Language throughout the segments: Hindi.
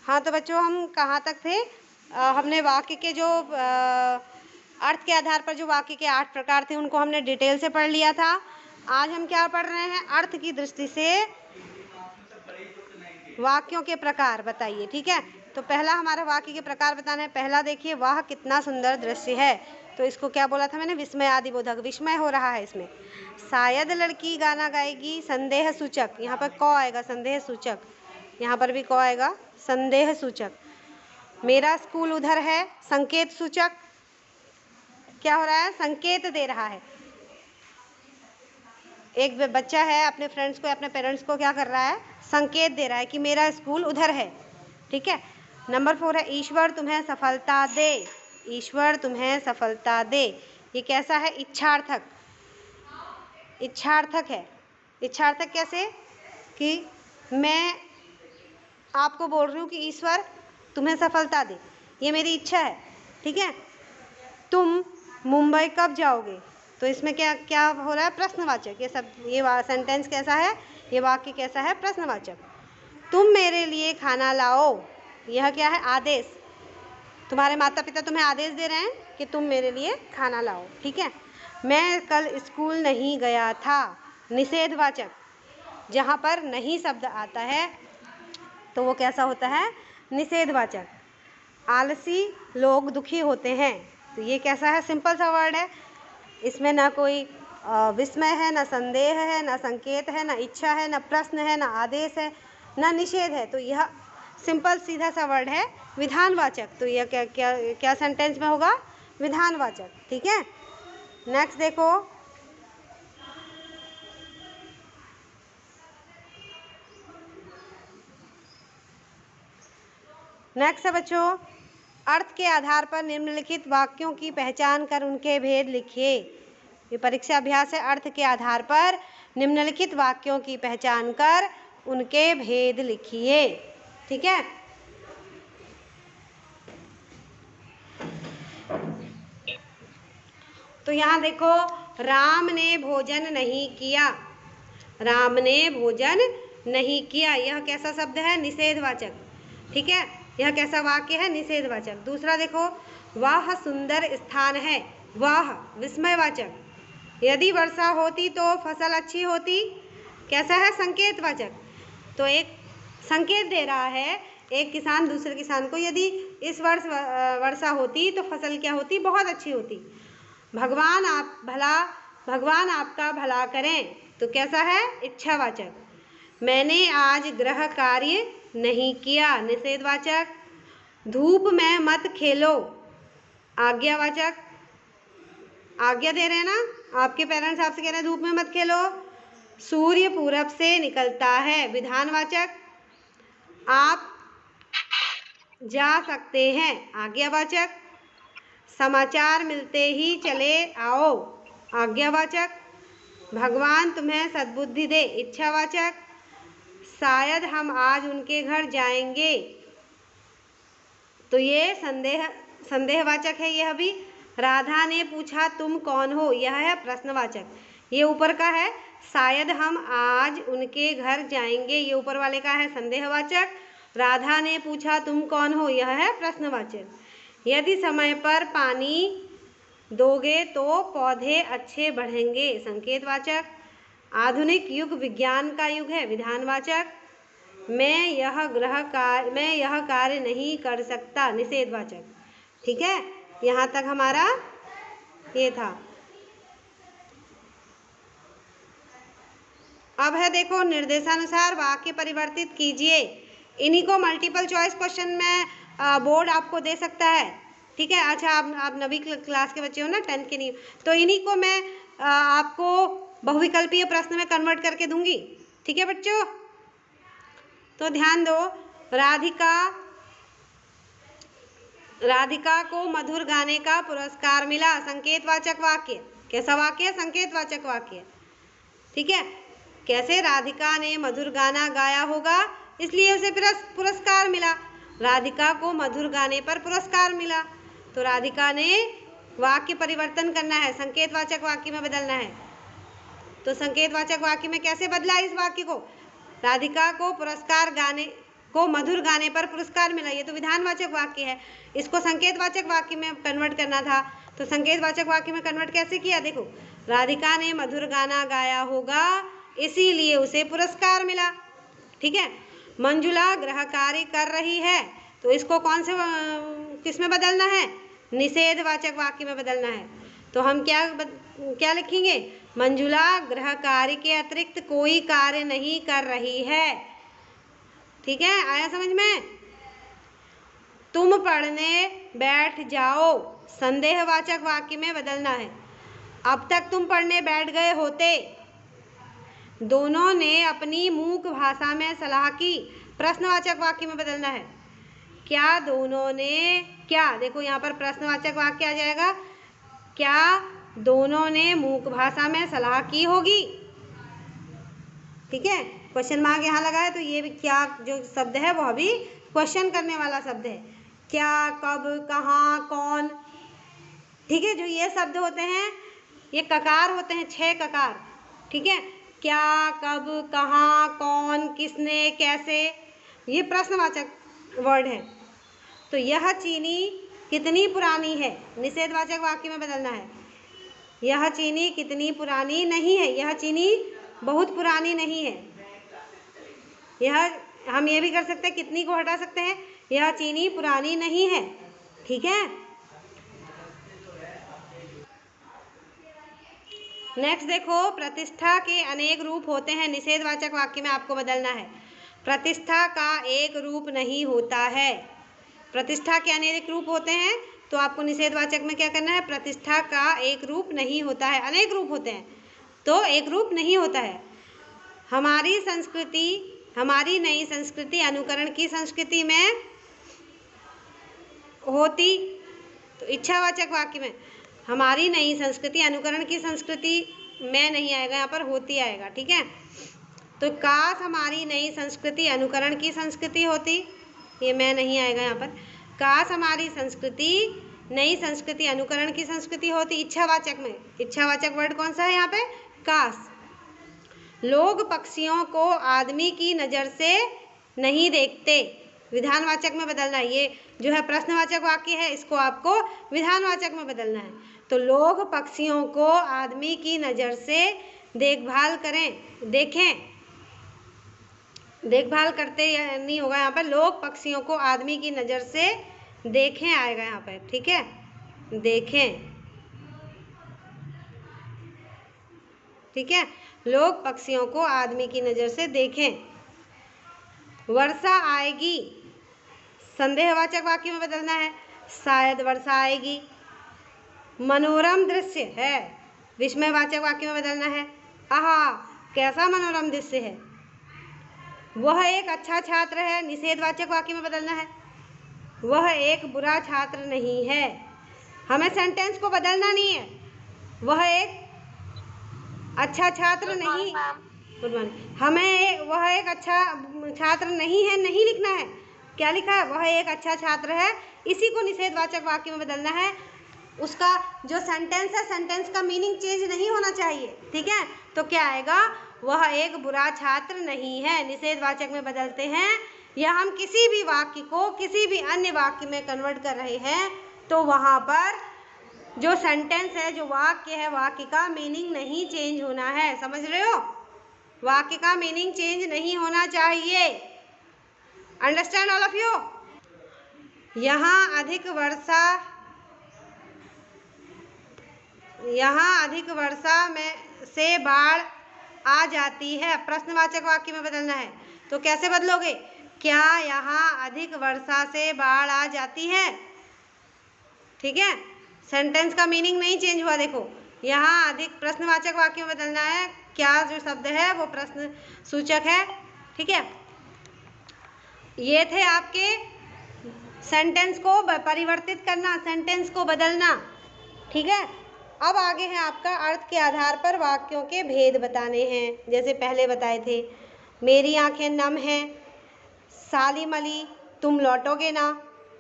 हाँ तो बच्चों हम कहाँ तक थे? हमने वाक्य के जो अर्थ के आधार पर जो वाक्य के 8 प्रकार थे उनको हमने डिटेल से पढ़ लिया था। आज हम क्या पढ़ रहे हैं? अर्थ की दृष्टि से वाक्यों के प्रकार बताइए। ठीक है, तो पहला हमारा वाक्य के प्रकार बताना है। पहला देखिए, वह कितना सुंदर दृश्य है। तो इसको क्या बोला था मैंने? विस्मय आदि बोधक। विस्मय हो रहा है इसमें। शायद लड़की गाना गाएगी, संदेह सूचक। यहाँ पर क आएगा, संदेह सूचक। यहाँ पर भी क आएगा, संदेह सूचक। मेरा स्कूल उधर है, संकेत सूचक। क्या हो रहा है? संकेत दे रहा है। एक बच्चा है, अपने फ्रेंड्स को, अपने पेरेंट्स को क्या कर रहा है? संकेत दे रहा है कि मेरा स्कूल उधर है। ठीक है। नंबर 4 है, ईश्वर तुम्हें सफलता दे। ईश्वर तुम्हें सफलता दे। ये कैसा है? इच्छार्थक। इच्छार्थक है। इच्छार्थक कैसे? कि मैं आपको बोल रही हूँ कि ईश्वर तुम्हें सफलता दे, ये मेरी इच्छा है। ठीक है। तुम मुंबई कब जाओगे? तो इसमें क्या क्या हो रहा है? प्रश्नवाचक। ये सब, ये सेंटेंस कैसा है? ये वाक्य कैसा है? प्रश्नवाचक। तुम मेरे लिए खाना लाओ, यह क्या है? आदेश। तुम्हारे माता पिता तुम्हें आदेश दे रहे हैं कि तुम मेरे लिए खाना लाओ। ठीक है। मैं कल स्कूल नहीं गया था, निषेधवाचक। जहाँ पर नहीं शब्द आता है तो वो कैसा होता है? निषेधवाचक। आलसी लोग दुखी होते हैं, तो ये कैसा है? सिंपल सा वर्ड है। इसमें ना कोई विस्मय है, ना संदेह है, ना संकेत है, ना इच्छा है, ना प्रश्न है, ना आदेश है, ना निषेध है। तो यह सिंपल सीधा सा वर्ड है, विधानवाचक। तो यह क्या क्या क्या सेंटेंस में होगा? विधानवाचक। ठीक है। नेक्स्ट देखो, नेक्स्ट है बच्चों, अर्थ के आधार पर निम्नलिखित वाक्यों की पहचान कर उनके भेद लिखिए। ये परीक्षा अभ्यास है। अर्थ के आधार पर निम्नलिखित वाक्यों की पहचान कर उनके भेद लिखिए। ठीक है। तो यहाँ देखो, राम ने भोजन नहीं किया। राम ने भोजन नहीं किया, यह कैसा शब्द है? निषेधवाचक। ठीक है, यह कैसा वाक्य है? निषेधवाचक। दूसरा देखो, वह सुंदर स्थान है, वह विस्मयवाचक। यदि वर्षा होती तो फसल अच्छी होती, कैसा है? संकेतवाचक। तो एक संकेत दे रहा है एक किसान दूसरे किसान को, यदि इस वर्ष वर्षा होती तो फसल क्या होती? बहुत अच्छी होती। भगवान आपका भला करें, तो कैसा है? इच्छावाचक। मैंने आज गृह कार्य नहीं किया, निषेधवाचक। धूप में मत खेलो, आज्ञावाचक। आज्ञा दे रहे हैं ना, आपके पेरेंट्स आपसे कह रहे हैं धूप में मत खेलो। सूर्य पूरब से निकलता है, विधानवाचक। आप जा सकते हैं, आज्ञावाचक। समाचार मिलते ही चले आओ, आज्ञावाचक। भगवान तुम्हें सद्बुद्धि दे, इच्छावाचक। शायद हम आज उनके घर जाएंगे, तो ये संदेहवाचक है। यह भी। राधा ने पूछा तुम कौन हो, यह है प्रश्नवाचक। ये ऊपर का है, शायद हम आज उनके घर जाएंगे, ये ऊपर वाले का है संदेहवाचक। राधा ने पूछा तुम कौन हो, यह है प्रश्नवाचक। यदि समय पर पानी दोगे तो पौधे अच्छे बढ़ेंगे, संकेतवाचक। आधुनिक युग विज्ञान का युग है, विधानवाचक। मैं यह कार्य नहीं कर सकता, निषेधवाचक। ठीक है, यहाँ तक हमारा ये था। अब है देखो, निर्देशानुसार वाक्य परिवर्तित कीजिए। इन्हीं को मल्टीपल चॉइस क्वेश्चन में बोर्ड आपको दे सकता है। ठीक है। अच्छा, आप 9वीं क्लास के बच्चे हो ना, 10th के नहीं, तो इन्हीं को मैं आपको बहुविकल्पीय प्रश्न में कन्वर्ट करके दूंगी। ठीक है बच्चों, तो ध्यान दो। राधिका को मधुर गाने का पुरस्कार मिला, संकेतवाचक वाक्य। कैसा वाक्य? संकेतवाचक वाक्य। ठीक है। कैसे? राधिका ने मधुर गाना गाया होगा, इसलिए उसे पुरस्कार मिला। राधिका को मधुर गाने पर पुरस्कार मिला, तो राधिका ने वाक्य परिवर्तन करना है, संकेतवाचक वाक्य में बदलना है। तो संकेतवाचक वाक्य में कैसे बदला इस वाक्य को? राधिका को पुरस्कार गाने को मधुर गाने पर पुरस्कार मिला। ये तो विधानवाचक वाक्य है, इसको संकेतवाचक वाक्य में कन्वर्ट करना था। तो संकेतवाचक वाक्य में कन्वर्ट कैसे किया? देखो, राधिका ने मधुर गाना गाया होगा इसीलिए उसे पुरस्कार मिला। ठीक है। मंजुला गृह कार्य कर रही है, तो इसको कौन से किस में बदलना है? निषेधवाचक वाक्य में बदलना है। तो हम क्या लिखेंगे? मंजुला गृह कार्य के अतिरिक्त कोई कार्य नहीं कर रही है। ठीक है, आया समझ में? तुम पढ़ने बैठ जाओ, संदेहवाचक वाक्य में बदलना है। अब तक तुम पढ़ने बैठ गए होते। दोनों ने अपनी मूक भाषा में सलाह की, प्रश्नवाचक वाक्य में बदलना है। क्या दोनों ने, क्या देखो यहाँ पर प्रश्नवाचक वाक्य आ जाएगा, क्या दोनों ने मूक भाषा में सलाह की होगी। ठीक है, क्वेश्चन मार्क यहाँ लगा है, तो ये भी क्या जो शब्द है वो अभी क्वेश्चन करने वाला शब्द है। क्या, कब, कहाँ, कौन। ठीक है, जो ये शब्द होते हैं ये ककार होते हैं, 6 ककार। ठीक है, क्या, कब, कहाँ, कौन, किसने, कैसे, ये प्रश्नवाचक वर्ड है। तो यह चीनी कितनी पुरानी है, निषेधवाचक वाक्य में बदलना है। यह चीनी कितनी पुरानी नहीं है, यह चीनी बहुत पुरानी नहीं है। यह हम ये भी कर सकते हैं, कितनी को हटा सकते हैं, यह चीनी पुरानी नहीं है। ठीक है, नेक्स्ट देखो, प्रतिष्ठा के अनेक रूप होते हैं, निषेधवाचक वाक्य में आपको बदलना है। प्रतिष्ठा का एक रूप नहीं होता है। प्रतिष्ठा के अनेक रूप होते हैं, तो आपको निषेधवाचक में क्या करना है? प्रतिष्ठा का एक रूप नहीं होता है, अनेक रूप होते हैं तो एक रूप नहीं होता है। हमारी संस्कृति, हमारी नई संस्कृति अनुकरण की संस्कृति में होती, तो इच्छावाचक वाक्य में हमारी नई संस्कृति अनुकरण की संस्कृति में नहीं आएगा, यहाँ पर होती आएगा। ठीक है, तो काश हमारी नई संस्कृति अनुकरण की संस्कृति होती, ये मैं नहीं आएगा यहाँ पर। काश हमारी संस्कृति नई संस्कृति अनुकरण की संस्कृति होती, इच्छावाचक में। इच्छावाचक वर्ड कौन सा है यहाँ पे? काश। लोग पक्षियों को आदमी की नज़र से नहीं देखते, विधानवाचक में बदलना है। ये जो है प्रश्नवाचक वाक्य है, इसको आपको विधानवाचक में बदलना है। तो लोग पक्षियों को आदमी की नज़र से देखभाल करें, देखें, देखभाल करते नहीं होगा यहाँ पर, लोग पक्षियों को आदमी की नज़र से देखें आएगा यहाँ पर। ठीक है, देखें। ठीक है, लोग पक्षियों को आदमी की नज़र से देखें। वर्षा आएगी, संदेहवाचक वाक्य में बदलना है, शायद वर्षा आएगी। मनोरम दृश्य है, विस्मयवाचक वाक्य में बदलना है, आहा कैसा मनोरम दृश्य है। वह एक अच्छा छात्र है, निषेधवाचक वाक्य में बदलना है, वह एक बुरा छात्र नहीं है। हमें सेंटेंस को बदलना नहीं है, वह एक अच्छा छात्र नहीं, हमें वह एक अच्छा छात्र नहीं है नहीं लिखना है। क्या लिखा है? वह एक अच्छा छात्र है, इसी को निषेधवाचक वाक्य में बदलना है। उसका जो सेंटेंस है, सेंटेंस का मीनिंग चेंज नहीं होना चाहिए। ठीक है, तो क्या आएगा? वह एक बुरा छात्र नहीं है, निषेधवाचक में बदलते हैं। या हम किसी भी वाक्य को किसी भी अन्य वाक्य में कन्वर्ट कर रहे हैं, तो वहाँ पर जो सेंटेंस है, जो वाक्य है, वाक्य का मीनिंग नहीं चेंज होना है। समझ रहे हो? वाक्य का मीनिंग चेंज नहीं होना चाहिए। Understand all of you? यहाँ अधिक वर्षा में से बाढ़ आ जाती है, प्रश्नवाचक वाक्य में बदलना है। तो कैसे बदलोगे? क्या यहाँ अधिक वर्षा से बाढ़ आ जाती है? ठीक है, सेंटेंस का मीनिंग नहीं चेंज हुआ। देखो, यहाँ अधिक प्रश्नवाचक वाक्य में बदलना है, क्या जो शब्द है वो प्रश्न सूचक है। ठीक है, ये थे आपके सेंटेंस को परिवर्तित करना, सेंटेंस को बदलना। ठीक है, अब आगे है आपका अर्थ के आधार पर वाक्यों के भेद बताने हैं। जैसे पहले बताए थे, मेरी आंखें नम हैं, सालिम अली तुम लौटोगे ना,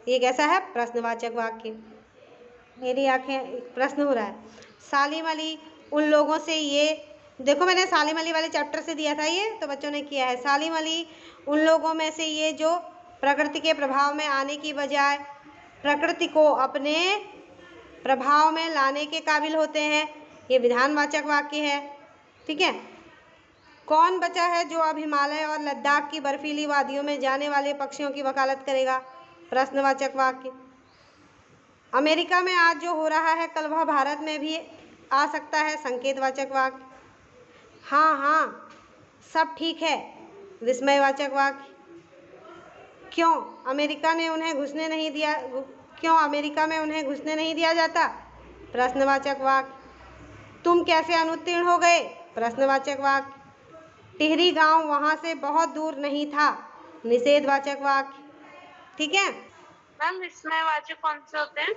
ये कैसा है? प्रश्नवाचक वाक्य। मेरी आंखें, प्रश्न हो रहा है। सालिम अली उन लोगों से ये देखो मैंने सालिम अली वाले चैप्टर से दिया था ये, तो बच्चों ने किया है। सालिम अली उन लोगों में से ये जो प्रकृति के प्रभाव में आने की बजाय प्रकृति को अपने प्रभाव में लाने के काबिल होते हैं। ये विधानवाचक वाक्य है। ठीक है। कौन बचा है जो अब हिमालय और लद्दाख की बर्फीली वादियों में जाने वाले पक्षियों की वकालत करेगा? प्रश्नवाचक वाक्य। अमेरिका में आज जो हो रहा है कल वह भारत में भी आ सकता है। संकेतवाचक वाक्य। हाँ हाँ सब ठीक है। विस्मयवाचक वाक्य। क्यों अमेरिका में उन्हें घुसने नहीं दिया जाता? प्रश्नवाचक वाक्य। तुम कैसे अनुत्तीर्ण हो गए? प्रश्नवाचक वाक्य। टिहरी गांव वहां से बहुत दूर नहीं था। निषेधवाचक वाक्य। ठीक है। मैम विस्मयवाचक कौन से होते हैं?